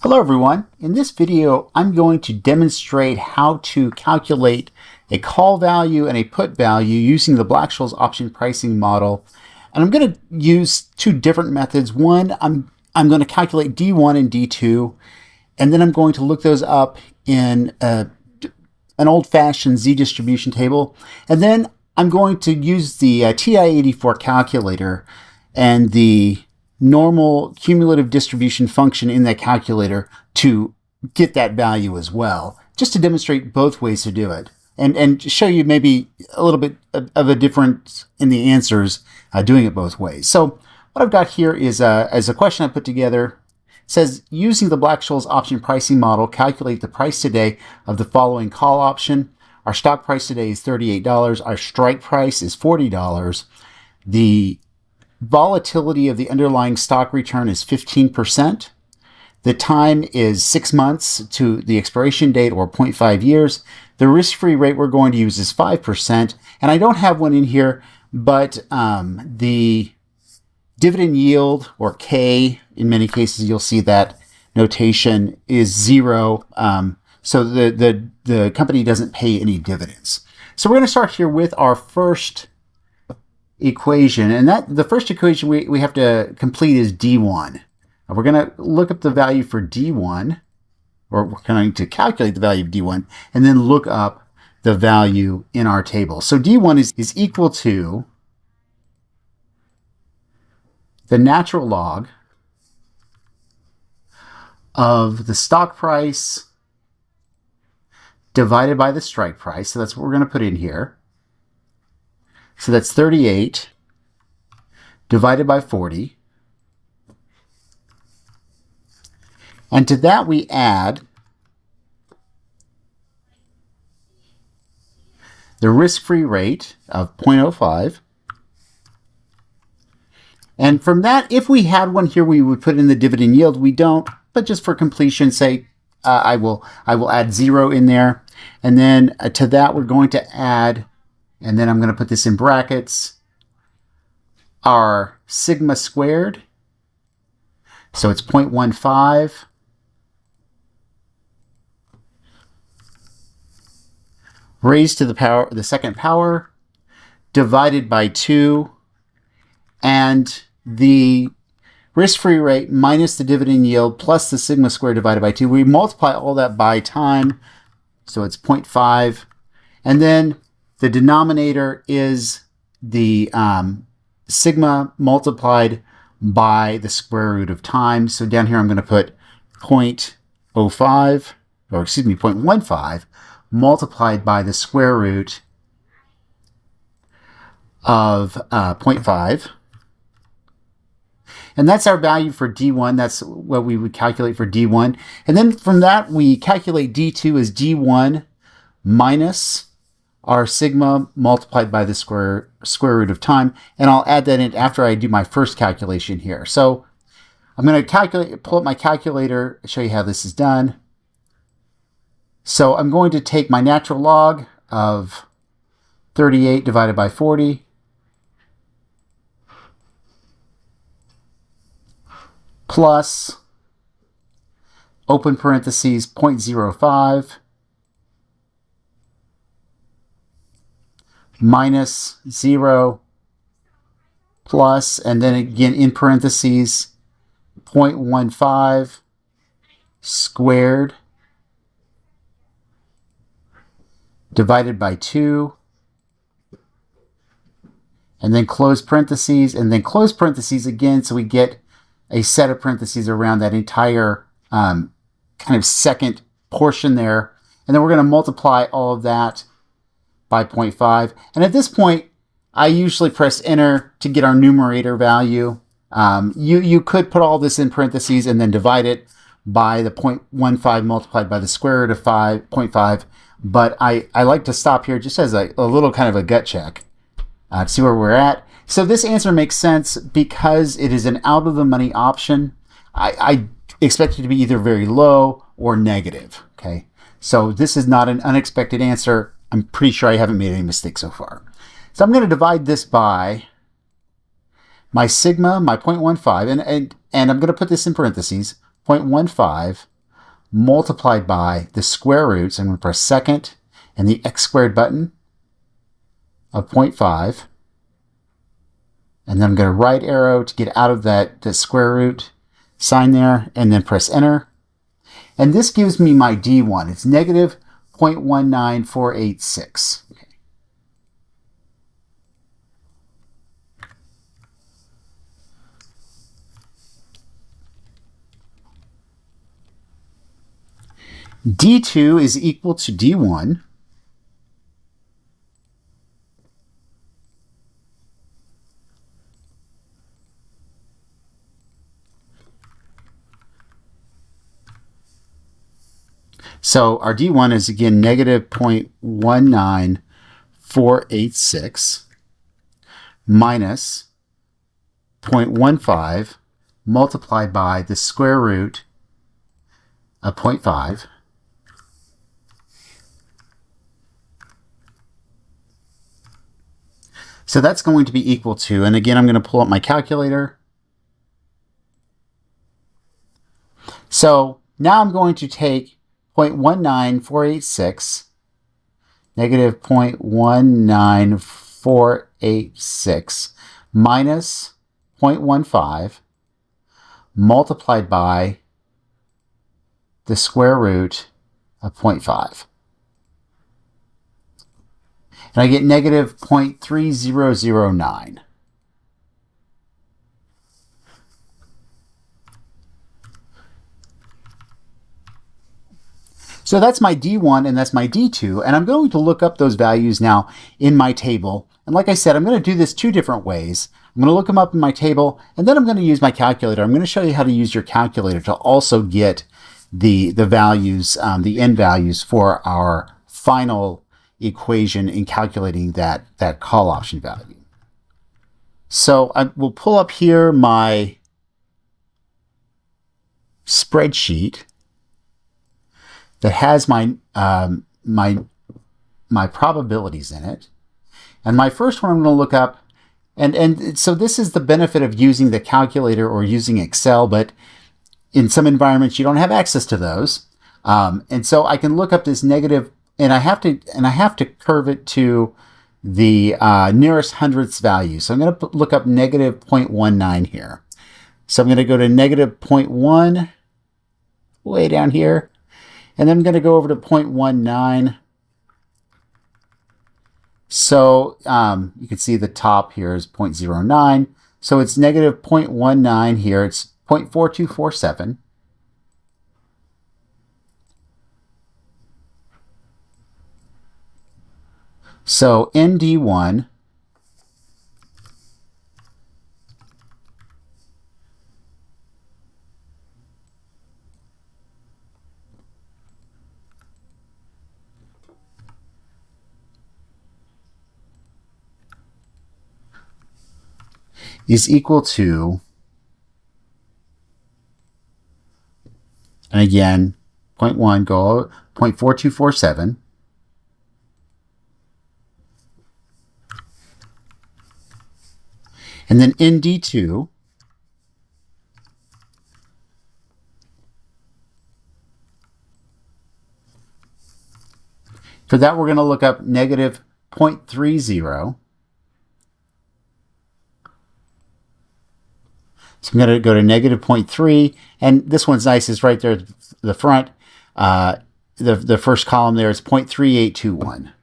Hello everyone. In this video, I'm going to demonstrate how to calculate a call value and a put value using the Black-Scholes option pricing model. And I'm going to use two different methods. One, I'm going to calculate D1 and D2, and then I'm going to look those up in an old-fashioned z-distribution table. And then I'm going to use the TI-84 calculator and the normal cumulative distribution function in that calculator to get that value as well, just to demonstrate both ways to do it and show you maybe a little bit of a difference in the answers doing it both ways. So what I've got here is a question I put together. It says, using the Black-Scholes option pricing model, calculate the price today of the following call option. Our stock price today is $38. Our strike price is $40. The volatility of the underlying stock return is 15%. The time is 6 months to the expiration date, or 0.5 years. The risk-free rate we're going to use is 5%. And I don't have one in here, but the dividend yield, or K, in many cases you'll see that notation, is 0. So the company doesn't pay any dividends. So we're going to start here with our first equation, and the first equation we have to complete is D1. We're going to look up the value for D1, or we're going to calculate the value of D1, and then look up the value in our table. So D1 is equal to the natural log of the stock price divided by the strike price. So that's what we're going to put in here. So that's 38 divided by 40. And to that we add the risk-free rate of 0.05. And from that, if we had one here, we would put in the dividend yield. We don't, but just for completion's sake, I will add 0 in there. And then to that, we're going to add, and then I'm going to put this in brackets, our sigma squared. So it's 0.15 raised to the second power divided by 2, and the risk-free rate minus the dividend yield plus the sigma squared divided by 2. We multiply all that by time, so it's 0.5, and then the denominator is the sigma multiplied by the square root of time. So down here I'm going to put 0.15 multiplied by the square root of 0.5. And that's our value for D1. That's what we would calculate for D1. And then from that, we calculate D2 as D1 minus our sigma multiplied by the square root of time. And I'll add that in after I do my first calculation here. So I'm going to pull up my calculator, show you how this is done. So I'm going to take my natural log of 38 divided by 40. Plus, open parentheses, 0.05 minus 0 plus, and then again in parentheses, 0.15 squared divided by 2, and then close parentheses, and then close parentheses again, so we get a set of parentheses around that entire kind of second portion there. And then we're going to multiply all of that by 0.5. And at this point, I usually press enter to get our numerator value. You could put all this in parentheses and then divide it by the 0.15 multiplied by the square root of 0.5. But I like to stop here just as a little kind of a gut check to see where we're at. So this answer makes sense because it is an out-of-the-money option. I expect it to be either very low or negative, okay? So this is not an unexpected answer. I'm pretty sure I haven't made any mistakes so far. So I'm going to divide this by my sigma, my 0.15, and I'm going to put this in parentheses, 0.15 multiplied by the square root. So I'm going to press second and the x squared button of 0.5. And then I'm going to right arrow to get out of that square root sign there, and then press enter. And this gives me my D1. It's negative 0.19486. Okay. D2 is equal to D1. So our D1 is again negative 0.19486 minus 0.15 multiplied by the square root of 0.5. So that's going to be equal to, and again, I'm going to pull up my calculator. So now I'm going to take 0.19486, negative 0.19486 minus 0.15 multiplied by the square root of 0.5. And I get negative 0.3009. So that's my D1 and that's my D2, and I'm going to look up those values now in my table. And like I said, I'm going to do this two different ways. I'm going to look them up in my table, and then I'm going to use my calculator. I'm going to show you how to use your calculator to also get the values, the end values for our final equation in calculating that call option value. So I will pull up here my spreadsheet that has my my probabilities in it. And my first one I'm going to look up, and so this is the benefit of using the calculator or using Excel, but in some environments you don't have access to those. And so I can look up this negative, and I have to curve it to the nearest hundredths value. So I'm going to look up negative 0.19 here. So I'm going to go to negative 0.1 way down here. And then I'm going to go over to 0.19. So you can see the top here is 0.09. So it's negative 0.19 here. It's 0.4247. So ND1 is equal to, and again, 0.1 go 0.4247. And then ND2 for that we're going to look up negative 0.30. So I'm going to go to negative 0.3, and this one's nice, it's right there at the front. The first column there is 0.3821.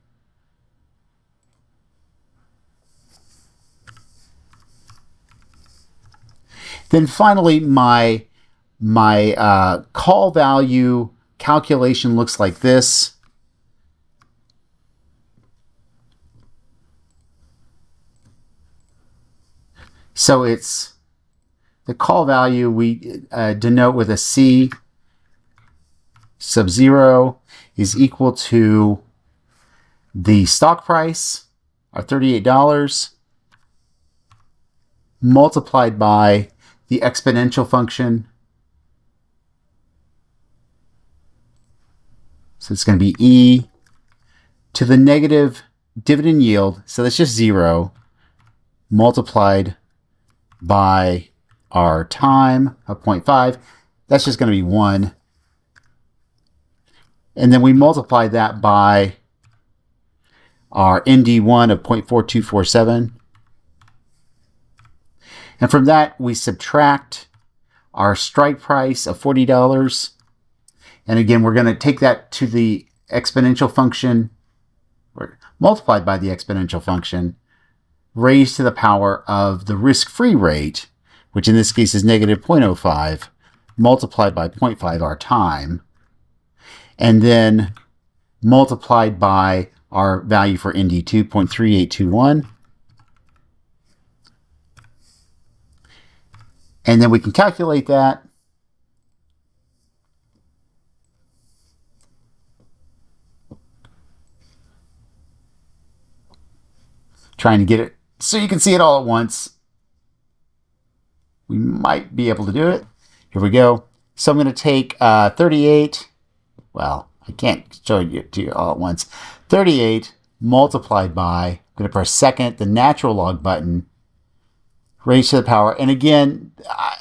Then finally, my call value calculation looks like this. So it's the call value we denote with a C sub 0 is equal to the stock price, our $38, multiplied by the exponential function. So it's going to be E to the negative dividend yield. So that's just 0 multiplied by our time of 0.5. That's just going to be 1. And then we multiply that by our ND1 of 0.4247. And from that, we subtract our strike price of $40. And again, we're going to take that to the exponential function, or multiplied by the exponential function, raised to the power of the risk-free rate, which in this case is negative 0.05, multiplied by 0.5 our time, and then multiplied by our value for ND2, 0.3821. And then we can calculate that. Trying to get it so you can see it all at once. We might be able to do it. Here we go. So I'm going to take 38. Well, I can't show you to you all at once. 38 multiplied by, I'm going to press second, the natural log button, raised to the power. And again,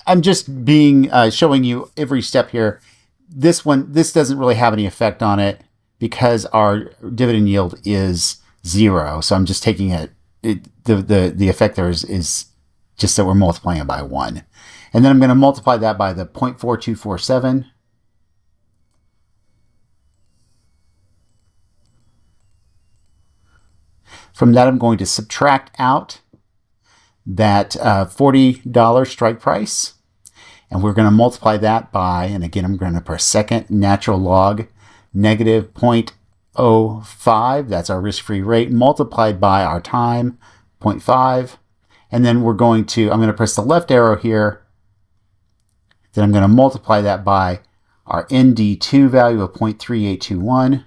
I'm just being showing you every step here. This doesn't really have any effect on it because our dividend yield is 0. So I'm just taking it. The effect there is just that we're multiplying it by 1. And then I'm going to multiply that by the 0.4247. From that, I'm going to subtract out that $40 strike price. And we're going to multiply that by, and again, I'm going to press second, natural log, negative 0.05. That's our risk-free rate, multiplied by our time, 0.5. And then I'm going to press the left arrow here. Then I'm going to multiply that by our ND2 value of 0.3821.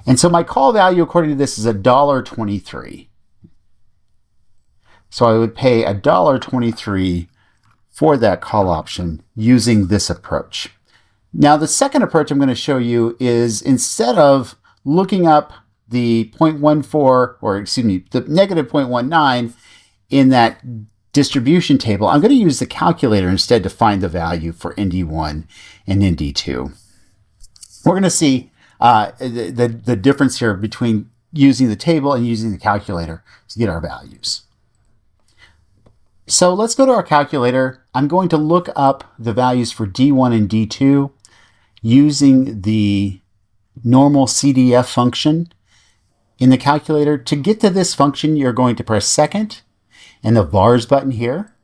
And so my call value, according to this, is $1.23. So I would pay $1.23 for that call option using this approach. Now, the second approach I'm going to show you is instead of looking up the 0.14, or excuse me, the negative 0.19 in that distribution table, I'm going to use the calculator instead to find the value for ND1 and ND2. We're going to see the difference here between using the table and using the calculator to get our values. So let's go to our calculator. I'm going to look up the values for D1 and D2 using the NormalCDF function in the calculator. To get to this function, you're going to press second and the vars button here.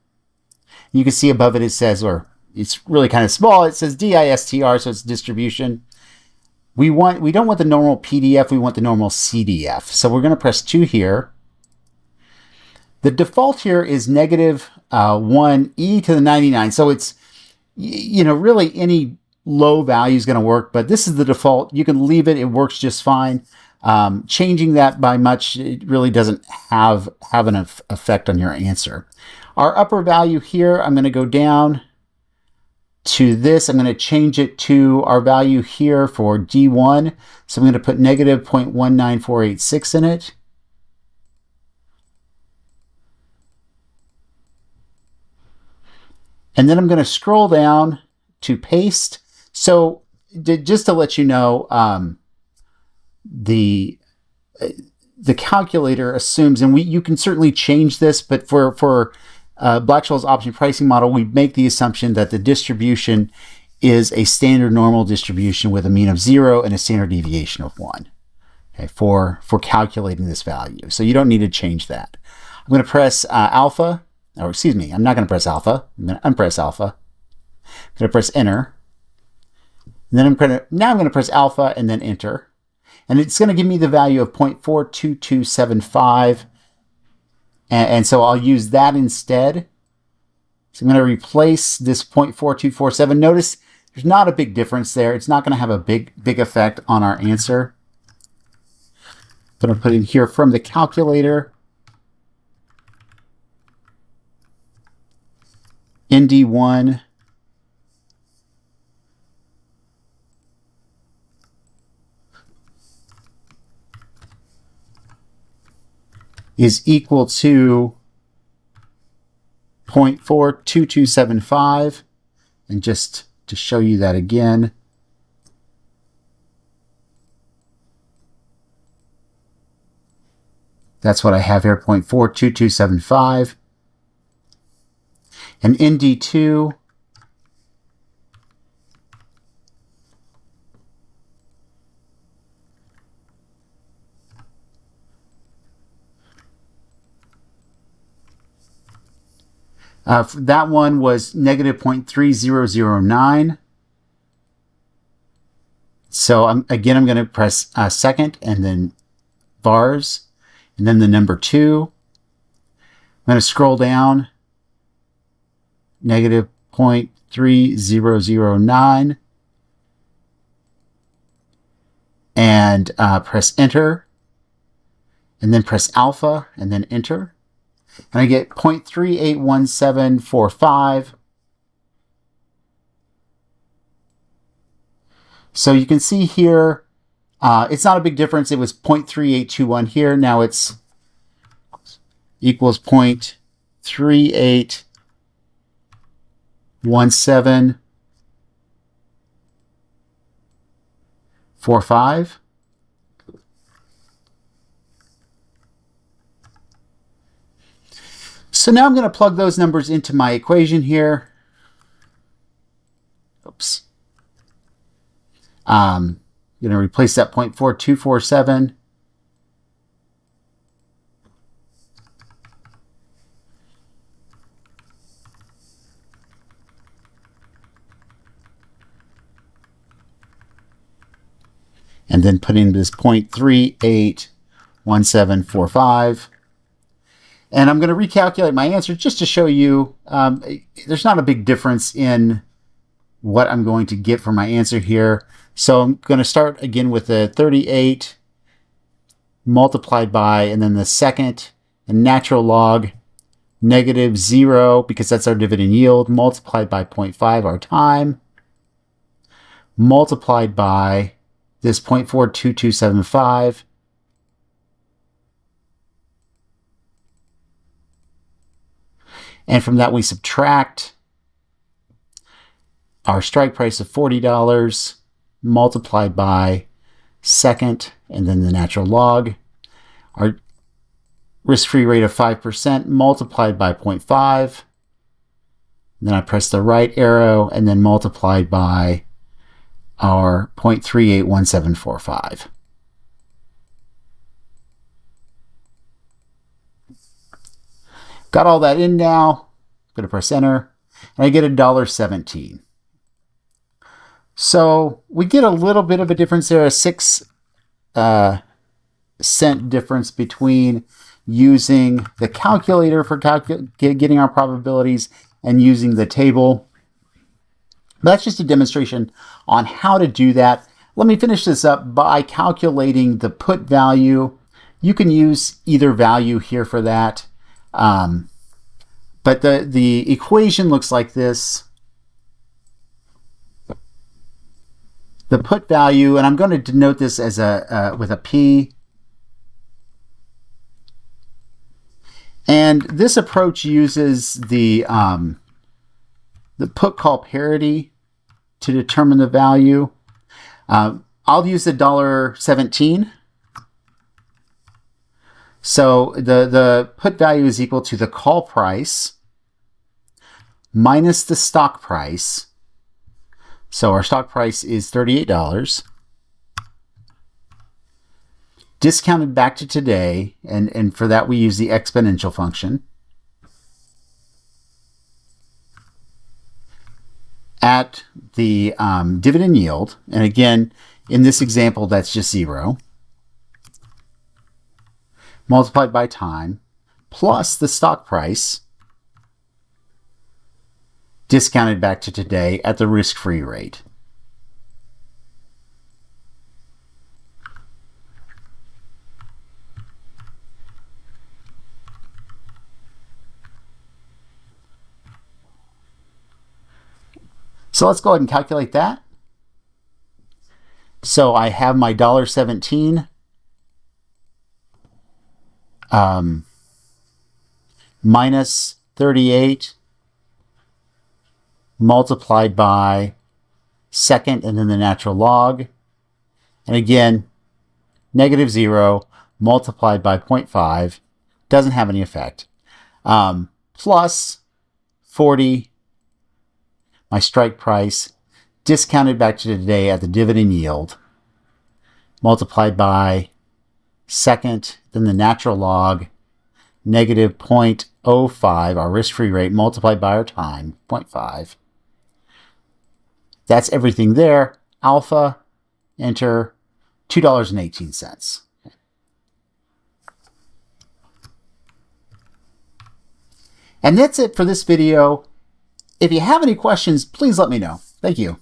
You can see above it, it says, or it's really kind of small, it says DISTR, so it's distribution. We don't want the NormalPDF, we want the NormalCDF. So we're going to press 2 here. The default here is negative 1 e to the 99. So it's, really any low value is going to work, but this is the default. You can leave it. It works just fine. Changing that by much, it really doesn't have an effect on your answer. Our upper value here, I'm going to go down to this. I'm going to change it to our value here for D1. So I'm going to put negative 0.19486 in it. And then I'm going to scroll down to paste. So just to let you know, the calculator assumes, and you can certainly change this, but for Black-Scholes option pricing model, we make the assumption that the distribution is a standard normal distribution with a mean of 0 and a standard deviation of 1. Okay, for calculating this value. So you don't need to change that. I'm going to press alpha. Or excuse me, I'm not going to press alpha. I'm going to unpress alpha. I'm going to press enter. And then I'm going to press alpha and then enter. And it's going to give me the value of 0.42275. And so I'll use that instead. So I'm going to replace this 0.4247. Notice there's not a big difference there. It's not going to have a big effect on our answer. I'm going to put in here from the calculator. ND1 is equal to 0.42275 And just to show you that again, that's what I have here, 0.42275. And ND2, that one was negative 0.3009. So I'm going to press second and then vars and then the number 2. I'm going to scroll down, negative 0.3009, and press enter, and then press alpha and then enter. And I get 0.381745. So you can see here, it's not a big difference. It was 0.3821 here. Now it's equals 0.381745. So now I'm going to plug those numbers into my equation here. Oops. I'm going to replace that 0.4247. And then put in this 0.381745. And I'm going to recalculate my answer just to show you there's not a big difference in what I'm going to get for my answer here. So I'm going to start again with the 38 multiplied by, and then the second, and natural log negative 0, because that's our dividend yield, multiplied by 0.5, our time, multiplied by this 0.42275. And from that, we subtract our strike price of $40 multiplied by second and then the natural log. Our risk-free rate of 5% multiplied by 0.5. Then I press the right arrow and then multiplied by our 0.381745. Got all that in now. I'm going to press enter, and I get $1.17. So we get a little bit of a difference there, a 6-cent difference between using the calculator for getting our probabilities and using the table. But that's just a demonstration on how to do that. Let me finish this up by calculating the put value. You can use either value here for that. But the equation looks like this. The put value, and I'm going to denote this as with a P. And this approach uses the put call parity to determine the value. I'll use the $1.17. So the put value is equal to the call price minus the stock price. So our stock price is $38. Discounted back to today, and for that we use the exponential function. At the dividend yield, and again, in this example, that's just 0. Multiplied by time, plus the stock price, discounted back to today at the risk-free rate. So let's go ahead and calculate that. So I have my $1.17 minus 38 multiplied by second and then the natural log. And again, negative 0 multiplied by 0.5 doesn't have any effect. Plus 40, my strike price, discounted back to today at the dividend yield, multiplied by second, then the natural log, negative 0.05, our risk-free rate, multiplied by our time, 0.5. That's everything there. Alpha, enter, $2.18. And that's it for this video. If you have any questions, please let me know. Thank you.